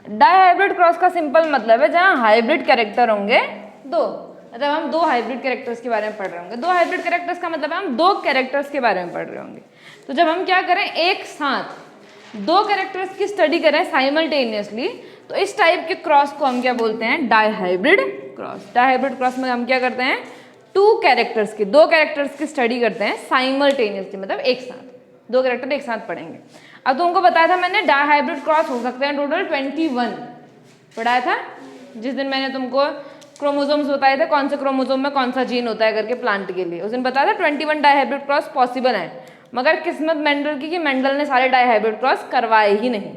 Dihybrid cross का simple मतलब है जहाँ हाइब्रिड कैरेक्टर होंगे दो, मतलब हम दो हाइब्रिड कैरेक्टर्स के बारे में पढ़ रहे होंगे। दो हाइब्रिड कैरेक्टर्स का मतलब है हम दो कैरेक्टर्स के बारे में पढ़ रहे होंगे। तो जब हम क्या करें, एक साथ दो कैरेक्टर्स की स्टडी करें साइमल्टेनियसली, तो इस टाइप के क्रॉस को हम क्या बोलते हैं, डायहाइब्रिड क्रॉस। डायहाइब्रिड क्रॉस में हम क्या करते हैं, टू कैरेक्टर्स की, दो कैरेक्टर्स की स्टडी करते हैं साइमल्टेनियसली, मतलब एक साथ दो कैरेक्टर एक साथ पढ़ेंगे। अब तुमको बताया था मैंने डायहाइब्रिड क्रॉस हो सकते हैं टोटल 21 पढ़ाया था जिस दिन मैंने तुमको क्रोमोसोम्स बताए थे, कौन से क्रोमोसोम में कौन सा जीन होता है करके प्लांट के लिए। उस दिन बताया था 21 डायहाइब्रिड क्रॉस पॉसिबल है, मगर किस्मत मेंडल की कि मेंडल ने सारे डायहाइब्रिड क्रॉस करवाए ही नहीं।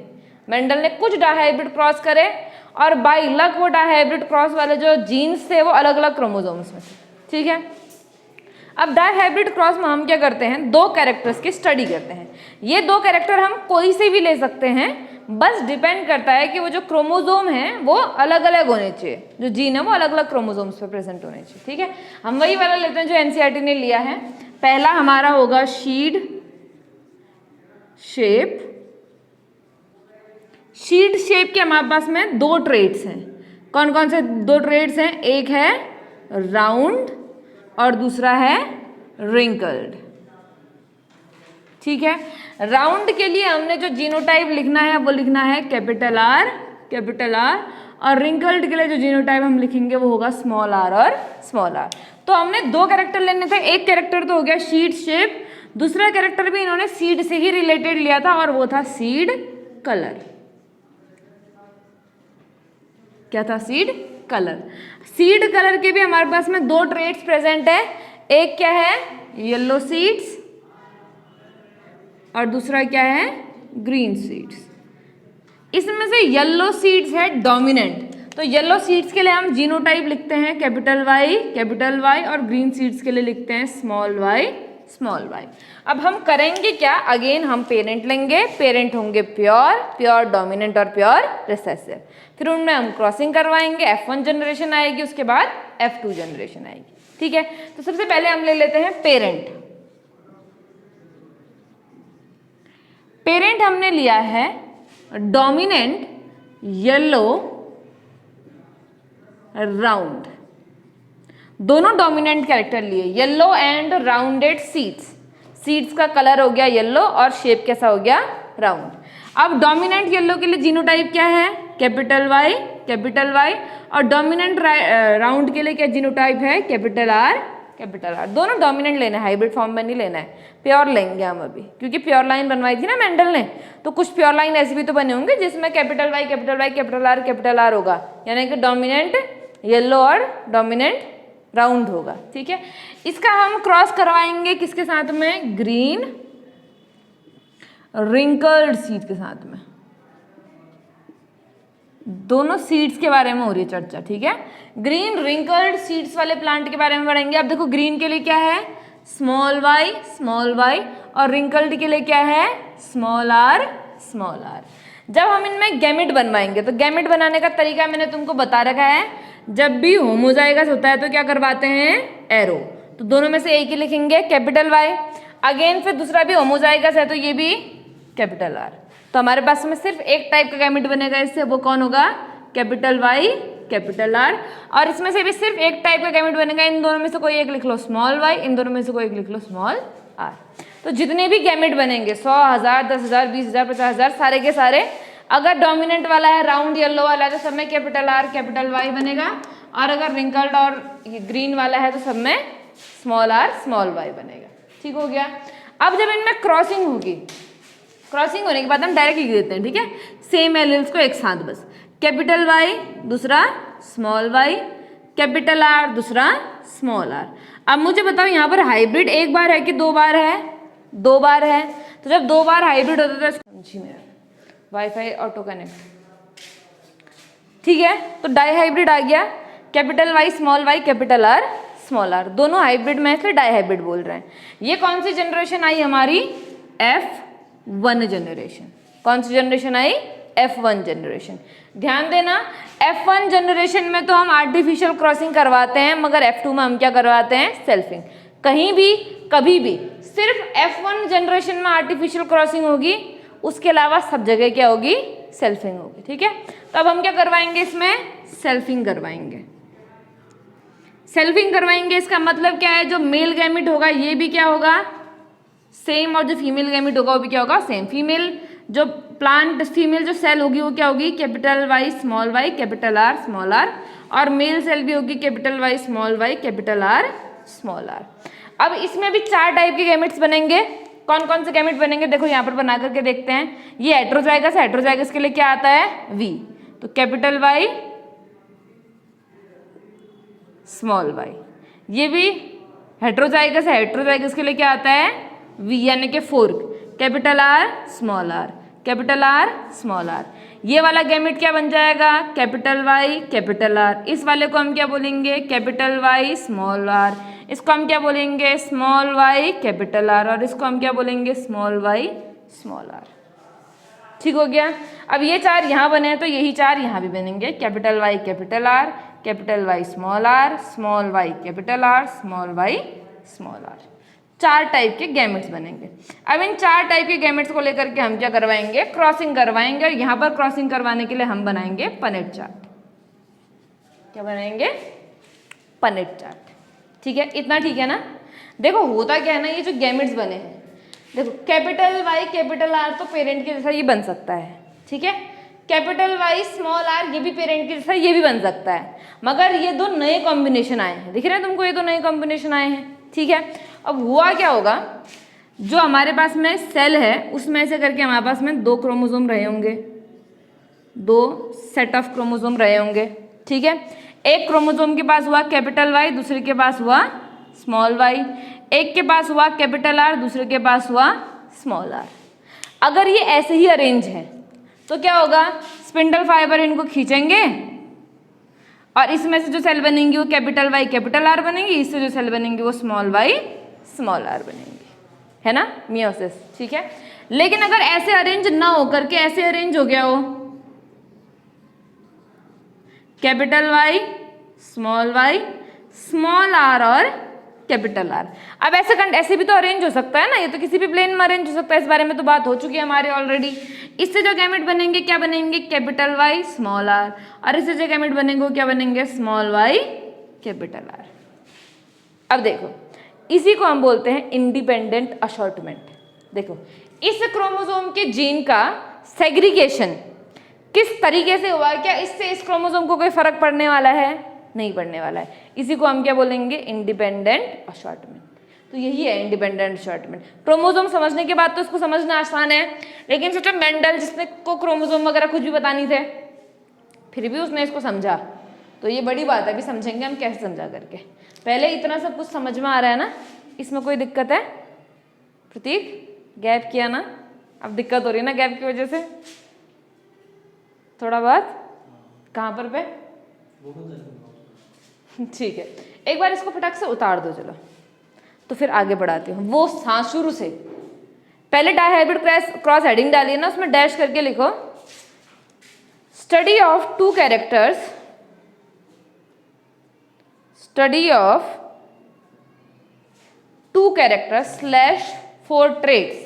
मेंडल ने कुछ डायहाइब्रिड क्रॉस करे और बाई लक वो डायहाइब्रिड क्रॉस वाले जो जीन्स थे वो अलग अलग क्रोमोसोम्स में थे, ठीक है। अब डायहाइब्रिड क्रॉस में हम क्या करते हैं, दो कैरेक्टर्स की स्टडी करते हैं। ये दो कैरेक्टर हम कोई से भी ले सकते हैं, बस डिपेंड करता है कि वो जो क्रोमोसोम है वो अलग अलग होने चाहिए, जो जीन है वो अलग अलग क्रोमोसोम्स पे प्रेजेंट होने चाहिए, ठीक है। हम वही वाला लेते हैं जो एनसीईआरटी ने लिया है। पहला हमारा होगा शीड शेप। शीड शेप के हमारे पास में दो ट्रेट्स हैं। कौन कौन से दो ट्रेट्स हैं, एक है राउंड और दूसरा है रिंकल्ड, ठीक है। राउंड के लिए हमने जो जीनोटाइप लिखना है वो लिखना है कैपिटल आर, और रिंकल्ड के लिए जो जीनोटाइप हम लिखेंगे वो होगा स्मॉल आर और स्मॉल आर। तो हमने दो कैरेक्टर लेने थे, एक कैरेक्टर तो हो गया सीड शेप, दूसरा कैरेक्टर भी इन्होंने सीड से ही रिलेटेड लिया था और वो था सीड कलर। क्या था, सीड कलर। सीड कलर के भी हमारे पास में दो ट्रेट्स प्रेजेंट है, एक क्या है येलो सीड्स और दूसरा क्या है ग्रीन सीड्स। इसमें से येलो सीड्स है डोमिनेंट, तो येलो सीड्स के लिए हम जीनोटाइप लिखते हैं कैपिटल वाई और ग्रीन सीड्स के लिए लिखते हैं स्मॉल वाई। अब हम करेंगे क्या, अगेन हम पेरेंट लेंगे, पेरेंट होंगे प्योर डोमिनेंट और प्योर रिसेसिव, फिर उनमें हम क्रॉसिंग करवाएंगे, F1 जनरेशन आएगी, उसके बाद F2 जनरेशन आएगी, ठीक है। तो सबसे पहले हम ले लेते हैं पेरेंट। पेरेंट हमने लिया है डोमिनेंट येलो राउंड, दोनों डोमिनेंट कैरेक्टर लिए, येलो एंड राउंडेड सीड्स का कलर हो गया येलो और शेप कैसा हो गया राउंड। अब डोमिनेंट येलो के लिए जीनोटाइप क्या है कैपिटल वाई और डोमिनेंट राउंड के लिए क्या जीनोटाइप है कैपिटल आर। दोनों डोमिनेंट लेना है, हाइब्रिड फॉर्म में नहीं लेना है, प्योर लेंगे हम अभी, क्योंकि प्योर लाइन बनवाई थी ना मेंडल ने, तो कुछ प्योर लाइन ऐसे भी तो बने होंगे जिसमें कैपिटल वाई कैपिटल आर होगा, यानी कि डोमिनेंट येलो और डोमिनेंट राउंड होगा, ठीक है। इसका हम क्रॉस करवाएंगे किसके साथ में, ग्रीन रिंकल्ड सीड के साथ में। दोनों सीड्स के बारे में हो रही है चर्चा, ठीक है। ग्रीन रिंकल्ड सीड्स वाले प्लांट के बारे में पढ़ेंगे। अब देखो ग्रीन के लिए क्या है स्मॉल वाई और रिंकल्ड के लिए क्या है स्मॉल आर। जब हम इनमें गैमेट बनवाएंगे तो गैमेट बनाने का तरीका मैंने तुमको बता रखा है, जब भी होमोजाइगस होता है तो क्या करवाते हैं एरो, तो दोनों में से एक ही लिखेंगे कैपिटल वाई, अगेन फिर दूसरा भी होमोजाइगस है तो ये भी कैपिटल आर। तो हमारे पास में सिर्फ एक टाइप का गैमेट बनेगा इससे, वो कौन होगा कैपिटल वाई कैपिटल आर, और इसमें से भी सिर्फ एक टाइप का गैमेट बनेगा, इन दोनों में से कोई एक लिख लो स्मॉल वाई, इन दोनों में से कोई एक लिख लो स्मॉल आर। तो जितने भी गैमेट बनेंगे 100, 1000, 10,000, 20,000, 50,000 सारे के सारे, अगर डोमिनेंट वाला है राउंड येलो वाला है तो सब में कैपिटल आर कैपिटल वाई बनेगा, और अगर रिंकल्ड और ग्रीन वाला है तो सब में स्मॉल आर स्मॉल वाई बनेगा, ठीक हो गया। अब जब इनमें क्रॉसिंग होगी, क्रॉसिंग होने के बाद हम डायरेक्ट लिख देते हैं, ठीक है, सेम एलिल्स को एक साथ, बस कैपिटल वाई दूसरा स्मॉल वाई, कैपिटल आर दूसरा स्मॉल आर। अब मुझे बताओ यहाँ पर हाइब्रिड एक बार है कि दो बार है, दो बार है, तो जब दो बार हाइब्रिड होता है समझी मेरा वाईफाई ऑटो कनेक्ट, ठीक है। तो डाई हाइब्रिड आ गया, capital Y capital R small R, दोनों हाइब्रिड में इसलिए डाई हाइब्रिड बोल रहे हैं। ये कौन सी जनरेशन आई हमारी F1 जनरेशन, कौन सी जनरेशन आई F1 जनरेशन। ध्यान देना F1 जनरेशन में तो हम आर्टिफिशियल क्रॉसिंग करवाते हैं, मगर F2 में हम क्या करवाते हैं सेल्फिंग। कहीं भी कभी भी सिर्फ F1 जनरेशन में आर्टिफिशियल क्रॉसिंग होगी, उसके अलावा सब जगह क्या होगी सेल्फिंग होगी, ठीक है। तो अब हम क्या करवाएंगे, इसमें सेल्फिंग करवाएंगे। सेल्फिंग करवाएंगे इसका मतलब क्या है, जो मेल गैमिट होगा ये भी क्या होगा, सेम, और जो फीमेल गैमिट होगा वो भी क्या होगा, सेम। फीमेल जो प्लांट फीमेल जो सेल होगी वो क्या होगी, capital Y capital R small R, और मेल सेल भी होगी capital Y capital R small R. अब इसमें भी 4 टाइप के गैमेट्स बनेंगे। कौन कौन से गैमेट बनेंगे, देखो यहाँ पर बना करके देखते हैं। ये हेटेरोजाइगस है, हेटेरोजाइगस के लिए क्या आता है, वी, तो कैपिटल वाई स्मॉल वाई। ये भी हेटेरोजाइगस है, हेटेरोजाइगस के लिए क्या आता है, वी, यानी कि fork, capital R small R, capital R small R. ये वाला गैमेट क्या बन जाएगा, कैपिटल वाई कैपिटल आर। इस वाले को हम क्या बोलेंगे, कैपिटल वाई स्मॉल आर। इसको हम क्या बोलेंगे, स्मॉल वाई कैपिटल आर, और इसको हम क्या बोलेंगे, स्मॉल वाई स्मॉल आर। ठीक हो गया। अब ये 4 यहाँ बने हैं तो यही 4 यहाँ भी बनेंगे, capital Y capital R, capital Y small R, small Y capital R, small Y small R. 4 type के गैमेट्स बनेंगे। अब इन 4 टाइप के गैमेट्स को लेकर के हम क्या करवाएंगे, क्रॉसिंग करवाएंगे, और यहाँ पर क्रॉसिंग करवाने के लिए हम बनाएंगे पनेट चार्ट। क्या बनाएंगे, पनेट चार्ट। ठीक है, इतना ठीक है ना। देखो होता क्या है ना, ये जो गैमेट्स बने हैं, देखो कैपिटल वाई कैपिटल आर तो पेरेंट के जैसा ये बन सकता है, ठीक है। कैपिटल वाई स्मॉल आर ये भी पेरेंट के जैसा ये भी बन सकता है, मगर ये 2 नए कॉम्बिनेशन आए हैं, दिख रहे हैं तुमको, ये 2 नए कॉम्बिनेशन आए हैं, ठीक है। अब हुआ क्या होगा, जो हमारे पास में सेल है उसमें से करके हमारे पास में 2 क्रोमोसोम रहे होंगे, 2 सेट ऑफ क्रोमोसोम रहे होंगे, ठीक है। एक क्रोमोसोम के पास हुआ कैपिटल वाई, दूसरे के पास हुआ स्मॉल वाई। एक के पास हुआ कैपिटल आर, दूसरे के पास हुआ स्मॉल आर। अगर ये ऐसे ही अरेंज है तो क्या होगा, स्पिंडल फाइबर इनको खींचेंगे और इसमें से जो सेल बनेंगी वो कैपिटल वाई कैपिटल आर बनेंगी, इससे जो सेल बनेंगी वो स्मॉल वाई स्मॉल आर बनेंगी, है ना, मियोसिस, ठीक है। लेकिन अगर ऐसे अरेंज ना हो करके ऐसे अरेंज हो गया हो, कैपिटल वाई स्मॉल आर और कैपिटल आर। अब ऐसे भी तो अरेंज हो सकता है ना, ये तो किसी भी प्लेन में अरेंज हो सकता है, इस बारे में तो बात हो चुकी है हमारे ऑलरेडी। इससे जो गैमेट बनेंगे क्या बनेंगे, कैपिटल वाई स्मॉल आर, और इससे जो गैमेट बनेंगे वो क्या बनेंगे, स्मॉल वाई कैपिटल आर। अब देखो इसी को हम बोलते हैं इंडिपेंडेंट असॉर्टमेंट। देखो इस क्रोमोसोम के जीन का सेग्रीगेशन किस तरीके से हुआ, क्या इससे इस क्रोमोसोम को कोई फर्क पड़ने वाला है, नहीं पड़ने वाला है। इसी को हम क्या बोलेंगे, इंडिपेंडेंट असॉर्टमेंट। तो यही है इंडिपेंडेंट असॉर्टमेंट। क्रोमोसोम समझने के बाद तो इसको समझना आसान है, लेकिन सोचो मेंडल जिसने को क्रोमोसोम वगैरह कुछ भी पता नहीं थे, फिर भी उसने इसको समझा, तो ये बड़ी बात है। अभी समझेंगे हम कैसे समझा करके। पहले इतना सब कुछ समझ में आ रहा है ना, इसमें कोई दिक्कत है, प्रतीक गैप किया ना, अब दिक्कत हो रही है ना गैप की वजह से थोड़ा बहुत, कहाँ पर पे ठीक है। एक बार इसको फटाक से उतार दो चलो, तो फिर आगे बढ़ाते हैं। वो हाँ शुरू से पहले डायहाइब्रिड क्रॉस हेडिंग डालिए ना, उसमें डैश करके लिखो study of 2 characters, study of 2 characters / 4 traits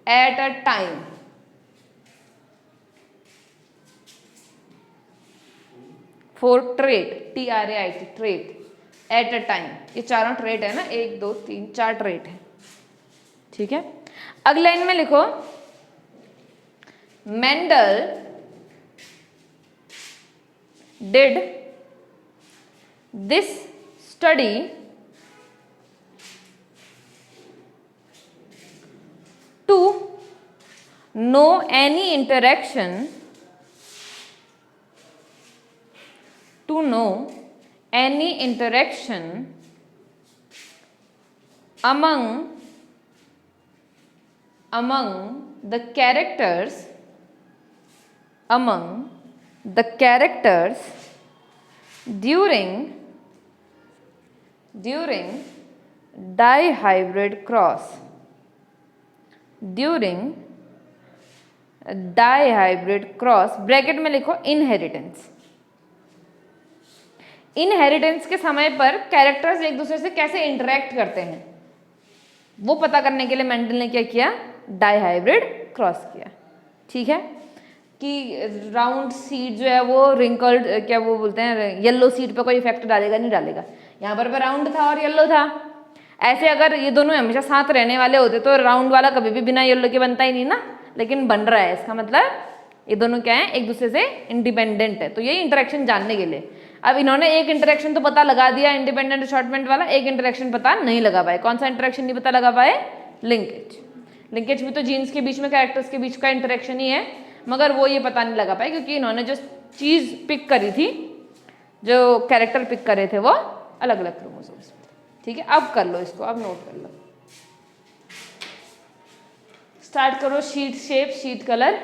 at a time। Four trait, TRAIT trait at a time, ये चारों ट्रेट है ना, 1 2 3 4 ट्रेट है, ठीक है। अगले लाइन में लिखो Mendel did this study to know any interaction among the characters during dihybrid cross, bracket में लिखो इनहेरिटेंस। इनहेरिटेंस के समय पर कैरेक्टर्स एक दूसरे से कैसे इंटरेक्ट करते हैं वो पता करने के लिए मेंडल ने क्या किया, डायहाइब्रिड क्रॉस किया, ठीक है। कि राउंड सीड जो है वो रिंकल्ड, क्या वो बोलते हैं, येलो सीड पे कोई इफेक्ट डालेगा नहीं डालेगा। यहाँ पर राउंड था और येलो था। ऐसे अगर ये दोनों हमेशा साथ रहने वाले होते तो राउंड वाला कभी भी बिना येलो के बनता ही नहीं ना, लेकिन बन रहा है। इसका मतलब ये दोनों क्या है, एक दूसरे से इंडिपेंडेंट है। तो यही इंटरेक्शन जानने के लिए अब इन्होंने एक इंटरेक्शन तो पता लगा दिया इंडिपेंडेंट अशॉर्टमेंट वाला, एक इंटरेक्शन पता नहीं लगा पाए। कौन सा इंटरेक्शन नहीं पता लगा पाए? लिंकेज। लिंकेज भी तो जीन्स के बीच में, कैरेक्टर्स के बीच का इंटरेक्शन ही है, मगर वो ये पता नहीं लगा पाए क्योंकि इन्होंने जो चीज पिक करी थी, जो कैरेक्टर पिक करे थे, वो अलग अलग क्रोमोसोम्स में। ठीक है, अब कर लो इसको, अब नोट कर लो। स्टार्ट करो शीट शेप, शीट कलर।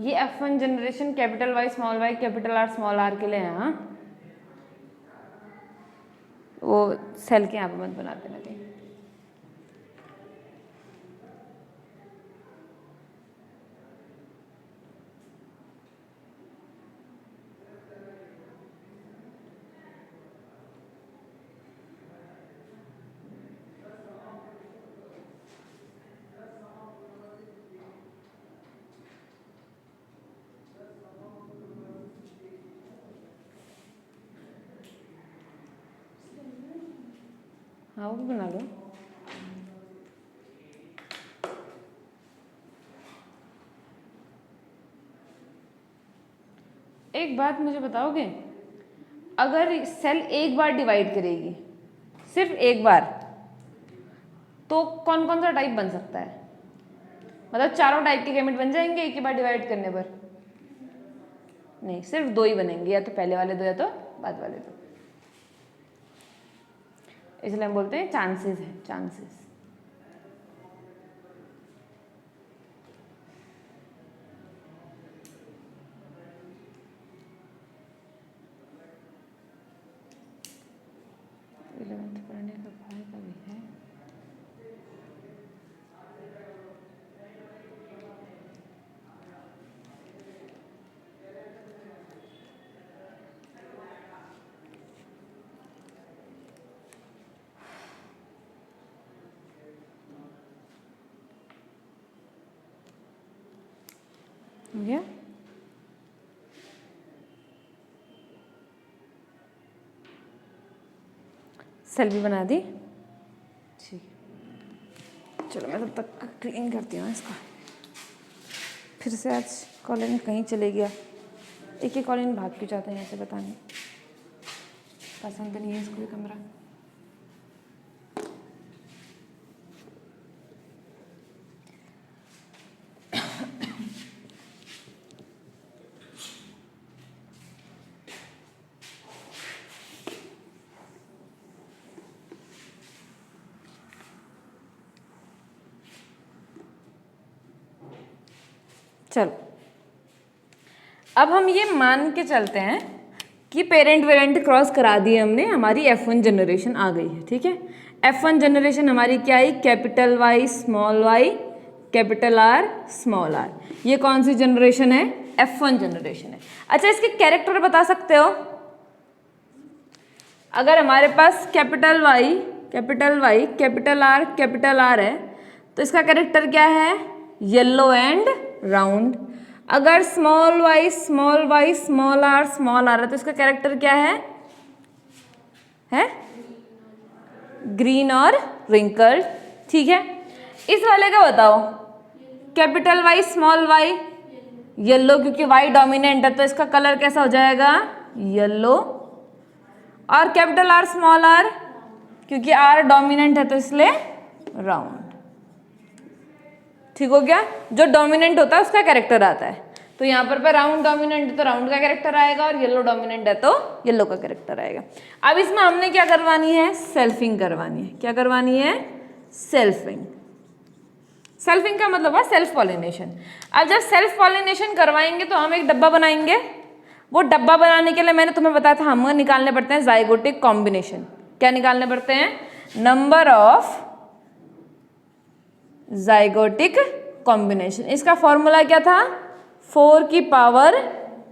ये F1 generation capital Y small Y capital R small R के लिए है। हाँ, वो सेल के यहाँ पे मत बनाते लगे। हाँ, वो भी बना लो। एक बात मुझे बताओगे, अगर सेल एक बार डिवाइड करेगी, सिर्फ एक बार, तो कौन कौन सा टाइप बन सकता है? मतलब चारों टाइप के गैमेट बन जाएंगे एक ही बार डिवाइड करने पर? नहीं, सिर्फ दो ही बनेंगे, या तो पहले वाले दो या तो बाद वाले दो। इसलिए हम बोलते हैं चांसेस है, चांसेस। इलेवेंथ पढ़ने का फायदा भी है। हो गया। सेल भी बना दी, ठीक। चलो मैं तब तक क्लीन करती हूँ इसको। फिर से आज कॉलिन कहीं चले गया। एक ही कॉलिन भाग क्यों जाता है यहाँ से, पता नहीं, पसंद नहीं है इसको ये कमरा। चलो अब हम ये मान के चलते हैं कि पेरेंट वेरेंट क्रॉस करा दिए हमने, हमारी F1 जनरेशन आ गई है, ठीक है। F1 जनरेशन हमारी क्या आई, capital Y small Y capital R small R. ये कौन सी जनरेशन है, F1 जनरेशन है। अच्छा इसके कैरेक्टर बता सकते हो? अगर हमारे पास कैपिटल वाई कैपिटल आर है तो इसका कैरेक्टर क्या है, येलो एंड राउंड। अगर स्मॉल वाई स्मॉल आर है तो इसका कैरेक्टर क्या है ग्रीन और रिंकल्ड, ठीक है। इस वाले का बताओ, capital Y small Y yellow, क्योंकि वाई डोमिनेंट है तो इसका कलर कैसा हो जाएगा, येलो। और कैपिटल आर स्मॉल आर, क्योंकि आर डोमिनेंट है तो इसलिए राउंड, ठीक हो गया। जो डोमिनेंट होता है उसका कैरेक्टर आता है, तो यहाँ पर राउंड डोमिनेंट है तो राउंड का कैरेक्टर आएगा, और येलो डोमिनेंट है तो येलो का कैरेक्टर आएगा। अब इसमें हमने क्या करवानी है, सेल्फिंग करवानी है। क्या करवानी है, सेल्फिंग। सेल्फिंग का मतलब है सेल्फ पॉलिनेशन। अब जब सेल्फ पॉलिनेशन करवाएंगे तो हम एक डब्बा बनाएंगे। वो डब्बा बनाने के लिए मैंने तुम्हें बताया था हमें निकालने पड़ते हैं जाइगोटिक कॉम्बिनेशन। क्या निकालने पड़ते हैं, नंबर ऑफ जाइगोटिक कॉम्बिनेशन। इसका फॉर्मूला क्या था, 4 की पावर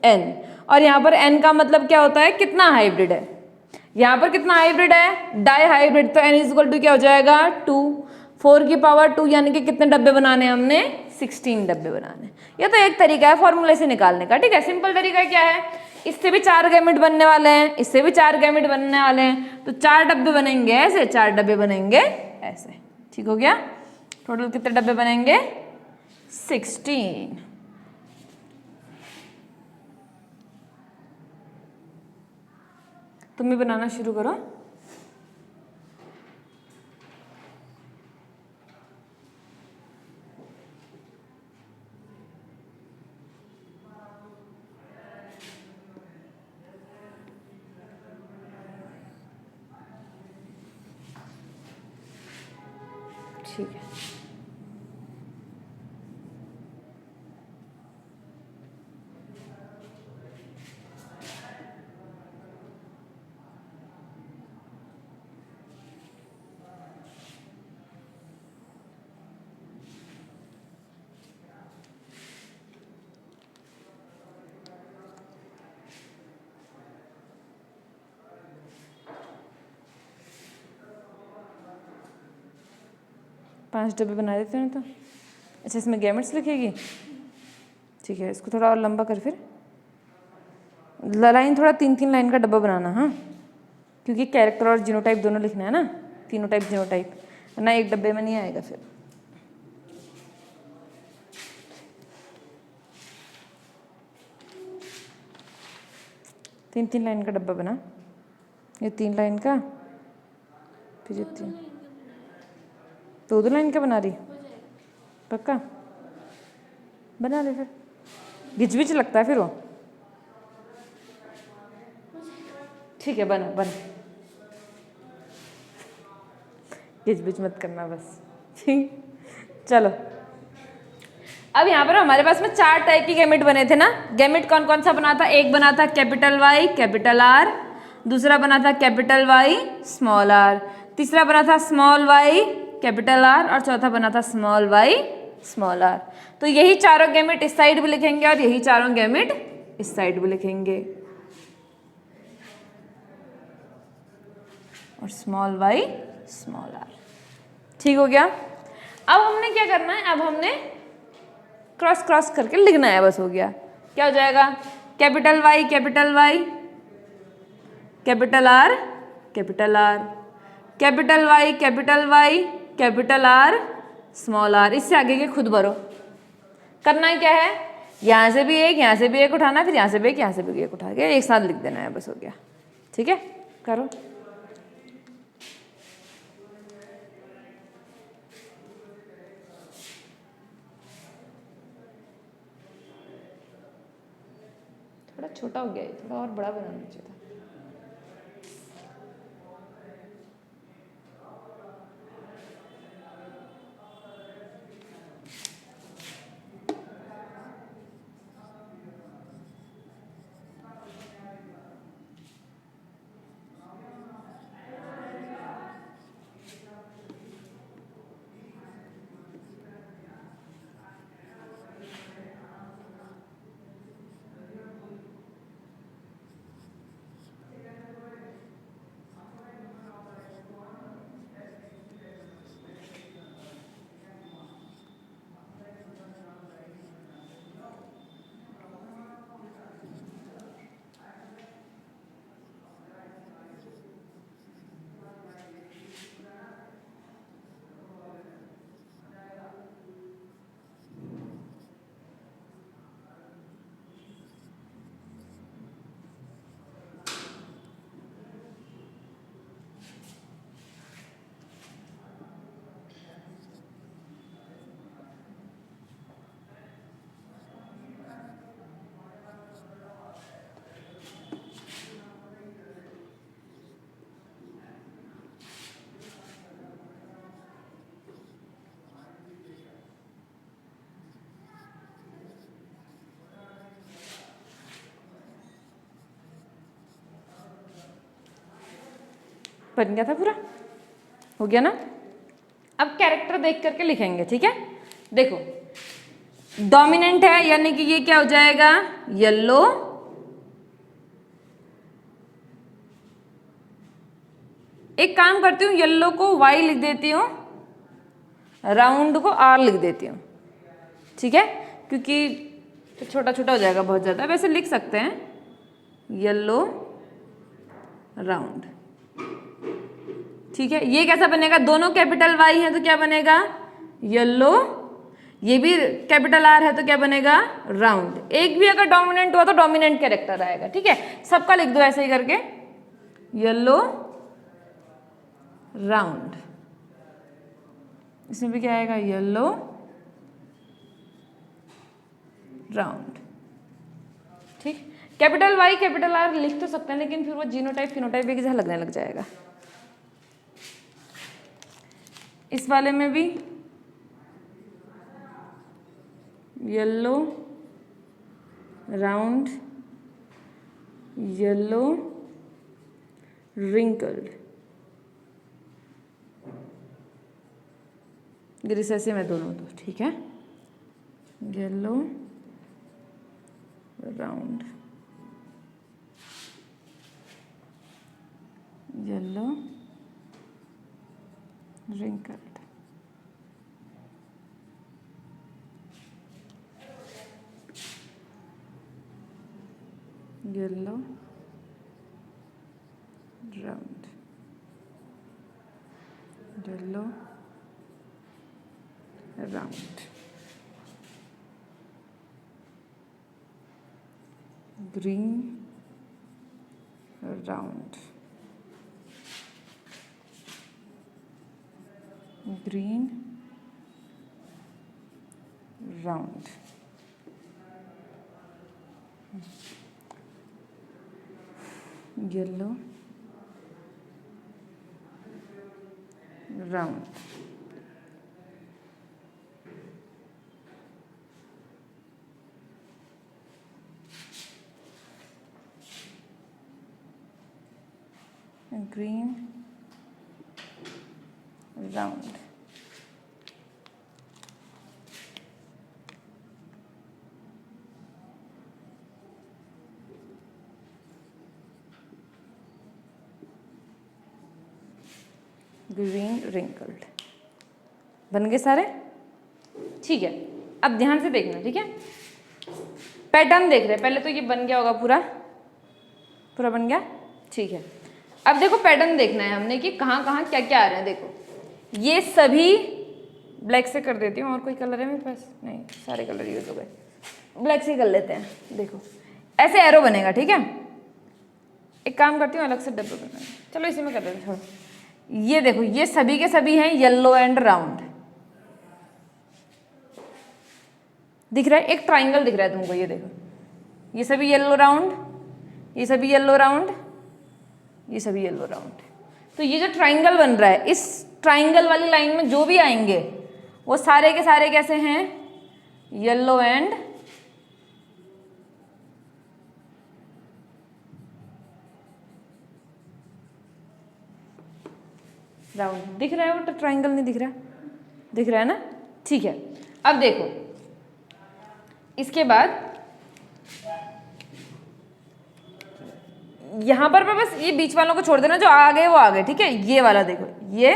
n। और यहाँ पर n का मतलब क्या होता है, कितना हाइब्रिड है। यहाँ पर कितना हाइब्रिड है, डाई हाइब्रिड, तो n इक्वल टू क्या हो जाएगा 2। 4 की पावर 2 यानी कि कितने डब्बे बनाने हमने, 16 डब्बे बनाने। ये तो एक तरीका है फॉर्मूले से निकालने का, ठीक है। सिंपल तरीका क्या है, इससे भी 4 गैमेट बनने वाले हैं, इससे भी 4 गैमेट बनने वाले हैं, तो 4 डब्बे बनेंगे ऐसे, 4 डब्बे बनेंगे ऐसे, ठीक हो गया। टोटल कितने डब्बे बनेंगे, 16। तुम भी बनाना शुरू करो। ठीक है, पांच डब्बे बना देते हैं तो। अच्छा इसमें गैमेट्स लिखेगी, ठीक है। इसको थोड़ा और लंबा कर, फिर लाइन थोड़ा 3-3 लाइन का डब्बा बनाना, हाँ, क्योंकि कैरेक्टर और जीनोटाइप दोनों लिखना है ना, फिनोटाइप जीनोटाइप, वरना एक डब्बे में नहीं आएगा फिर। तीन 3 लाइन का डब्बा बना, ये 3 लाइन का, फिर ये 3, 2 लाइन का बना रही, पक्का बना ले फिर, घिच बिच लगता है फिर वो, ठीक है बना बना, घिच बिच मत करना बस, ठीक। चलो अब यहाँ पर हमारे पास में 4 टाइप की गैमेट बने थे ना। गैमेट कौन कौन सा बना था, एक बना था कैपिटल वाई कैपिटल आर, दूसरा बना था कैपिटल वाई स्मॉल आर, तीसरा बना था स्मॉल वाई कैपिटल आर, और चौथा बना था स्मॉल वाई स्मॉल आर। तो यही चारों गैमेट इस साइड भी लिखेंगे और यही चारों गैमेट इस साइड भी लिखेंगे, और स्मॉल वाई स्मॉल आर, ठीक हो गया। अब हमने क्या करना है, अब हमने क्रॉस क्रॉस करके लिखना है, बस हो गया। क्या हो जाएगा? Capital Y capital Y, capital R capital R, capital Y capital Y, capital R small R. इससे आगे के खुद भरो। करना क्या है, यहाँ से भी एक, यहाँ से भी एक उठाना, फिर यहाँ से भी एक, यहाँ से भी एक उठा के एक साथ लिख देना है, बस हो गया। ठीक है, करो। थोड़ा छोटा हो गया है, थोड़ा और बड़ा बनाना चाहिए था। बन गया था पूरा, हो गया ना। अब कैरेक्टर देख करके लिखेंगे, ठीक है। देखो डोमिनेंट है, यानी कि ये क्या हो जाएगा, येलो। एक काम करती हूँ, येलो को वाई लिख देती हूँ, राउंड को आर लिख देती हूँ, ठीक है, क्योंकि तो छोटा छोटा हो जाएगा बहुत ज़्यादा। वैसे लिख सकते हैं येलो राउंड, ठीक है। ये कैसा बनेगा, दोनों कैपिटल वाई है तो क्या बनेगा, येलो। ये भी कैपिटल आर है तो क्या बनेगा, राउंड। एक भी अगर डोमिनेंट हुआ तो डोमिनेंट कैरेक्टर आएगा, ठीक है। सबका लिख दो ऐसे ही करके, येलो राउंड। इसमें भी क्या आएगा, येलो राउंड, ठीक। कैपिटल वाई कैपिटल आर लिख तो सकते हैं, लेकिन फिर वो जीनोटाइप फिनोटाइप एक जैसा लगने लग जाएगा। इस वाले में भी येलो राउंड, येलो रिंकल्ड, ग्रीसेसी में दोनों दो, ठीक है। Yellow round, yellow wrinkled, yellow round, yellow round, green round, green round, yellow round, green round, green wrinkled. बन गए सारे, ठीक है। अब ध्यान से देखना, ठीक है। पैटर्न देख रहे हैं, पहले तो ये बन गया होगा, पूरा पूरा बन गया, ठीक है। अब देखो पैटर्न देखना है हमने कि कहाँ कहाँ क्या क्या आ रहे हैं। देखो ये सभी ब्लैक से कर देती हूँ, और कोई कलर है मेरे पास? नहीं, सारे कलर यूज हो गए, ब्लैक से कर लेते हैं। देखो ऐसे एरो बनेगा, ठीक है। एक काम करती हूँ, अलग से डब्बे बनाए, चलो इसी में कर देते हैं। ये देखो ये सभी के सभी हैं येलो एंड राउंड, दिख रहा है, एक ट्राइंगल दिख रहा है तुमको, ये देखो ये सभी येलो राउंड, ये सभी येलो राउंड, ये सभी येलो राउंड। तो ये जो ट्राइंगल बन रहा है, इस ट्राइंगल वाली लाइन में जो भी आएंगे वो सारे के सारे कैसे हैं? Yellow and round. दिख रहा है वो ट्राइंगल? नहीं दिख रहा? दिख रहा है ना, ठीक है। अब देखो इसके बाद यहां पर बस ये बीच वालों को छोड़ देना, जो आ गए वो आ गए, ठीक है। ये वाला देखो, ये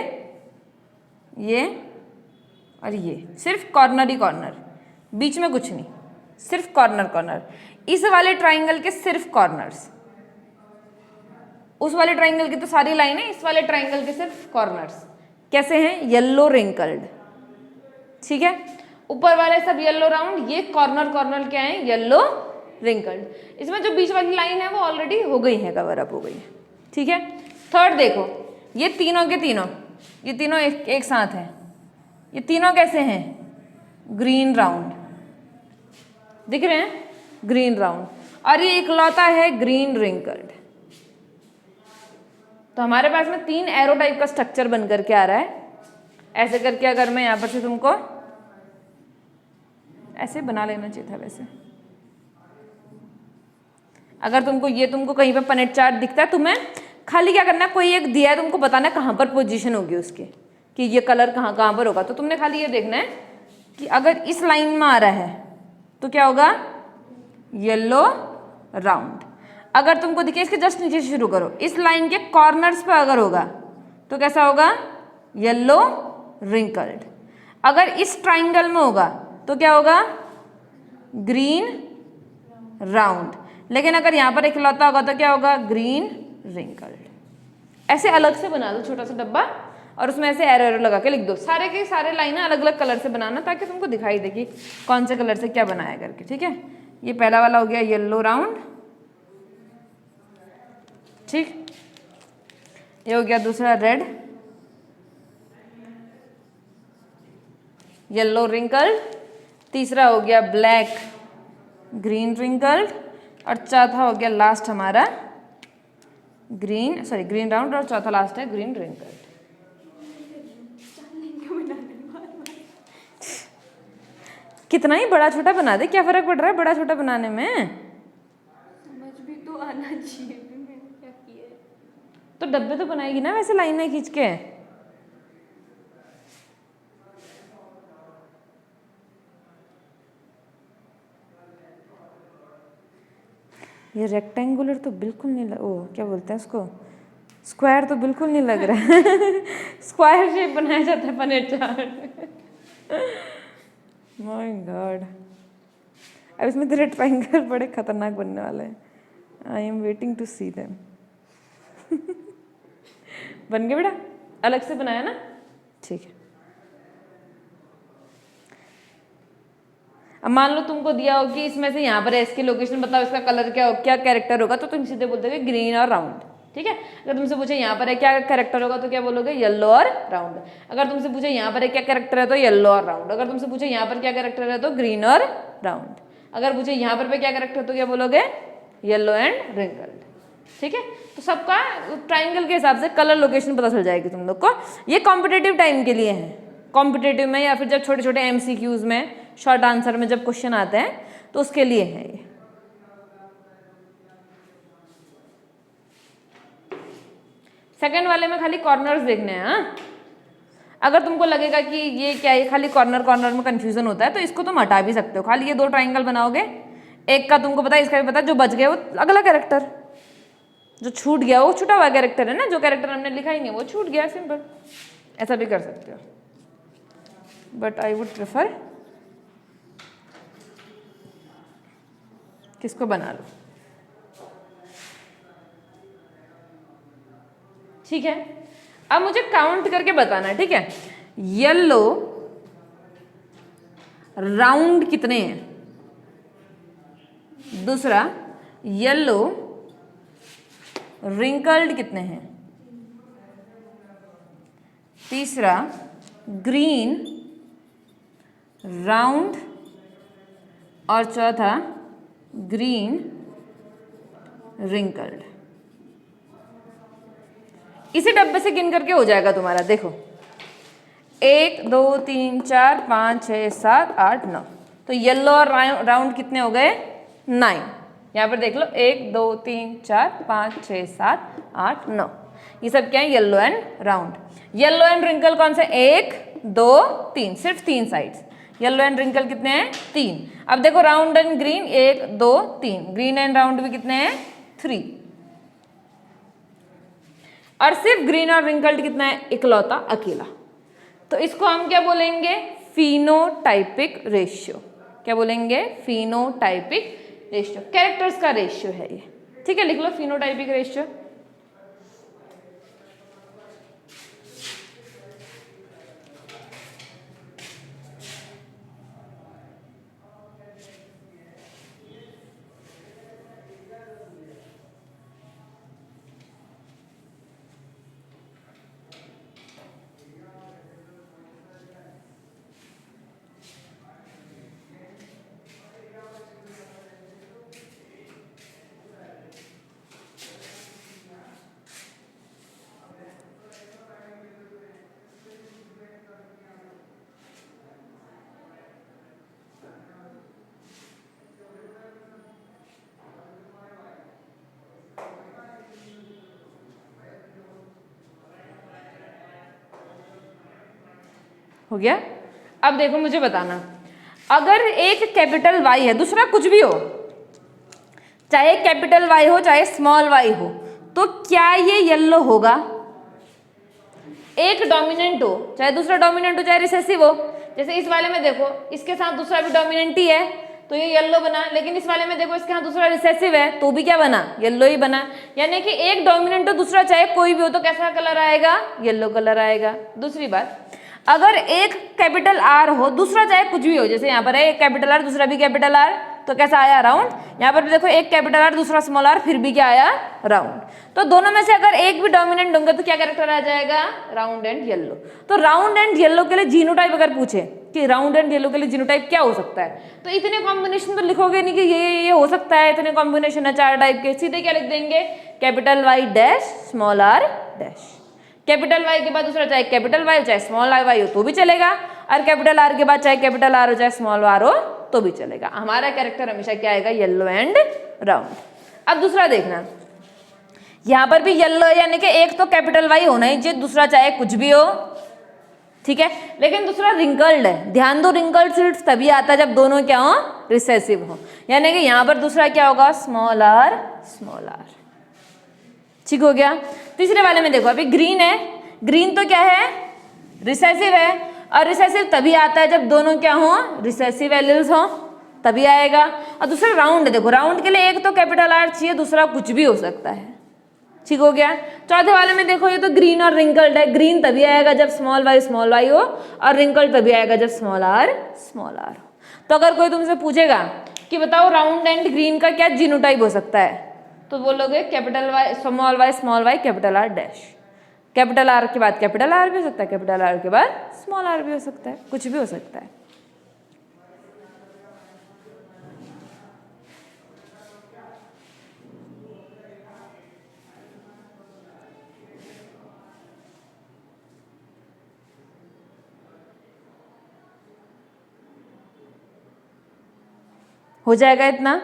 और ये सिर्फ कॉर्नर ही कॉर्नर, बीच में कुछ नहीं, सिर्फ कॉर्नर कॉर्नर। इस वाले ट्राइंगल के सिर्फ कॉर्नर्स, उस वाले ट्राइंगल की तो सारी लाइन है, इस वाले ट्राइंगल के सिर्फ कॉर्नर्स कैसे हैं? येलो रिंकल्ड, ठीक है। ऊपर वाले सब येलो राउंड, ये कॉर्नर कॉर्नर क्या है? Yellow wrinkled. इसमें जो बीच वाली लाइन है वो ऑलरेडी हो गई है, कवर अप हो गई है, ठीक है। थर्ड देखो, ये तीनों के तीनों, ये तीनों एक साथ हैं, ये तीनों कैसे हैं? ग्रीन राउंड, दिख रहे हैं? Green round. और ये इकलौता है ग्रीन रिंकल्ड। तो हमारे पास में 3 एरो टाइप का स्ट्रक्चर बन करके आ रहा है। ऐसे करके अगर मैं यहां पर से तुमको ऐसे बना लेना चाहिए था, वैसे अगर तुमको कहीं पर पनेट चार्ट दिखता है, तुम्हें खाली क्या करना है, कोई एक दिया है तुमको बताना कहाँ पर पोजीशन होगी उसके, कि ये कलर कहाँ कहाँ पर होगा। तो तुमने खाली ये देखना है कि अगर इस लाइन में आ रहा है तो क्या होगा? Yellow round. अगर तुमको दिखे, इसके जस्ट नीचे से शुरू करो, इस लाइन के कॉर्नर्स पे अगर होगा तो कैसा होगा? Yellow wrinkled. अगर इस ट्राइंगल में होगा तो क्या होगा? Green round. लेकिन अगर यहाँ पर इकलौता होगा तो क्या होगा? Green wrinkled. ऐसे अलग से बना दो छोटा सा डब्बा, और उसमें ऐसे एरो एरो लगा के लिख दो। सारे के सारे लाइनें अलग अलग कलर से बनाना, ताकि तुमको दिखाई दे कि कौन से कलर से क्या बनाया करके, ठीक है। ये पहला वाला हो गया येलो राउंड, ठीक। ये हो गया दूसरा रेड, येलो रिंकल्ड। तीसरा हो गया ब्लैक, ग्रीन रिंकल्ड। और चौथा हो गया लास्ट हमारा ग्रीन राउंड, और चौथा लास्ट है ग्रीन रिंकल्ड। कितना ही बड़ा छोटा बना दे, क्या फर्क पड़ रहा है बड़ा छोटा बनाने में? समझ भी तो आना चाहिए, मैंने क्या किया है। तो डब्बे तो बनाएगी ना वैसे लाइनें खींच के। ये रेक्टेंगुलर तो बिल्कुल नहीं क्या बोलते हैं उसको, स्क्वायर तो बिल्कुल नहीं लग रहा है। स्क्वायर शेप बनाया जाता है पनेट चार्ट। माय गॉड, अब इसमें तेरे ट्रायंगल बड़े खतरनाक बनने वाले हैं। I am waiting to see them. बन गए बेटा? अलग से बनाया ना, ठीक है। अब मान लो तुमको दिया हो कि इसमें से यहाँ पर है, इसकी लोकेशन बताओ, इसका कलर क्या कैरेक्टर होगा, तो तुम सीधे बोलते हो ग्रीन और राउंड, ठीक है। अगर तुमसे पूछे यहाँ पर है क्या कैरेक्टर होगा तो क्या बोलोगे? येलो और राउंड। अगर तुमसे पूछे यहाँ पर है क्या कैरेक्टर है तो येलो और राउंड। अगर तुमसे पूछे यहाँ पर क्या कैरेक्टर है तो ग्रीन और राउंड। अगर पूछे यहाँ पर क्या कैरेक्टर है तो क्या बोलोगे? येलो एंड रिंकल्ड, ठीक है। तो सबका ट्राइंगल के हिसाब से कलर लोकेशन पता चल जाएगी तुम लोग को। ये कॉम्पिटेटिव टाइम के लिए है, कॉम्पिटेटिव में या फिर जब छोटे छोटे MCQs में, शॉर्ट आंसर में जब क्वेश्चन आते हैं तो उसके लिए है ये। सेकंड वाले में खाली कॉर्नर्स देखने हैं। हाँ, अगर तुमको लगेगा कि ये क्या है, खाली कॉर्नर कॉर्नर में कंफ्यूजन होता है, तो इसको तुम हटा भी सकते हो। खाली ये 2 ट्राइंगल बनाओगे, एक का तुमको पता है, इसका भी पता है, जो बच गया वो अगला कैरेक्टर, जो छूट गया वो छूटा हुआ कैरेक्टर है ना, जो कैरेक्टर हमने लिखा ही नहीं वो छूट गया, सिंपल। ऐसा भी कर सकते हो, बट आई वुड प्रेफर किसको बना लो, ठीक है। अब मुझे काउंट करके बताना है, ठीक है। येलो राउंड कितने हैं, दूसरा येलो रिंकल्ड कितने हैं, तीसरा ग्रीन राउंड, और चौथा ग्रीन रिंकल्ड। इसी डब्बे से गिन करके हो जाएगा तुम्हारा, देखो 1 2 3 4 5 6 7 8 9। तो येलो और राउंड कितने हो गए, 9। यहाँ पर देख लो 1 2 3 4 5 6 7 8 9, ये सब क्या है, yellow and round. Yellow and wrinkle कौन से, 1 2 3, सिर्फ 3 साइड्स। येलो एंड रिंकल कितने हैं, 3। अब देखो round and green 1 2 3, green and round भी कितने हैं, 3। और सिर्फ ग्रीन और रिंकल्ड कितना है, इकलौता अकेला। तो इसको हम क्या बोलेंगे, फिनोटाइपिक रेशियो। क्या बोलेंगे, फिनोटाइपिक रेशियो, कैरेक्टर्स का रेशियो है ये, ठीक है। लिख लो फिनोटाइपिक रेशियो। हो गया। अब देखो मुझे बताना, अगर एक कैपिटल वाई है, दूसरा कुछ भी हो, चाहे कैपिटल वाई हो चाहे स्मॉल वाई हो, तो क्या ये येलो होगा? एक डोमिनेंट हो चाहे दूसरा डोमिनेंट हो चाहे रिसेसिव हो, जैसे इस वाले में देखो इसके साथ दूसरा भी डोमिनेंट ही है तो ये येलो बना, लेकिन इस वाले में देखो इसके साथ दूसरा रिसेसिव है तो भी क्या बना, येलो ही बना। यानी कि एक डोमिनेंट हो दूसरा चाहे कोई भी हो तो कैसा कलर आएगा, येलो कलर आएगा। दूसरी बात, अगर एक कैपिटल आर हो दूसरा चाहे कुछ भी हो, जैसे यहाँ पर है एक कैपिटल आर दूसरा भी कैपिटल आर, तो कैसा आया, राउंड। यहाँ पर भी देखो एक कैपिटल आर दूसरा स्मॉल आर, फिर भी क्या आया, राउंड। तो दोनों में से अगर एक भी डोमिनेंट होंगे तो क्या कैरेक्टर आ जाएगा, राउंड एंड येलो। तो राउंड एंड येलो के लिए जीनोटाइप अगर पूछे कि राउंड एंड येलो के लिए जीनोटाइप क्या हो सकता है, तो इतने कॉम्बिनेशन तो लिखोगे नहीं कि ये हो सकता है, इतने कॉम्बिनेशन है 4 टाइप के, सीधे क्या लिख देंगे, capital Y dash small R dash. Capital Y के बाद दूसरा चाहे कैपिटल वाई चाहे स्मॉल वाई हो तो भी चलेगा, और कैपिटल आर के बाद चाहे कैपिटल आर हो चाहे स्मॉल आर हो तो भी चलेगा। हमारा कैरेक्टर हमेशा क्या आएगा, येलो एंड राउंड। अब दूसरा देखना, यहाँ पर भी येलो है, यानी कि एक तो कैपिटल वाई होना ही चाहिए, दूसरा चाहे कुछ भी हो, ठीक है। लेकिन दूसरा रिंकल्ड है, ध्यान दो रिंकल्ड सिर्फ तभी आता है जब दोनों क्या हो, रिसेसिव हो। यानी कि यहाँ पर दूसरा क्या होगा, स्मॉल आर स्मॉल आर, ठीक हो गया। तीसरे वाले में देखो अभी ग्रीन है, ग्रीन तो क्या है, रिसेसिव है, और रिसेसिव तभी आता है जब दोनों क्या हो, रिसेसिव एलिल्स हो, तभी आएगा। और दूसरा राउंड है, देखो राउंड के लिए एक तो कैपिटल आर चाहिए, दूसरा कुछ भी हो सकता है, ठीक हो गया। चौथे वाले में देखो ये तो ग्रीन और रिंकल्ड है, ग्रीन तभी आएगा जब स्मॉल वाई हो, और रिंकल्ड तभी आएगा जब स्मॉल आर हो। तो अगर कोई तुमसे पूछेगा कि बताओ राउंड एंड ग्रीन का क्या जीनोटाइप हो सकता है, तो बोलोगे capital Y small Y capital R dash. Capital R के बाद कैपिटल आर भी हो सकता है, कैपिटल आर के बाद स्मॉल आर भी हो सकता है, कुछ भी हो सकता है। हो जाएगा इतना।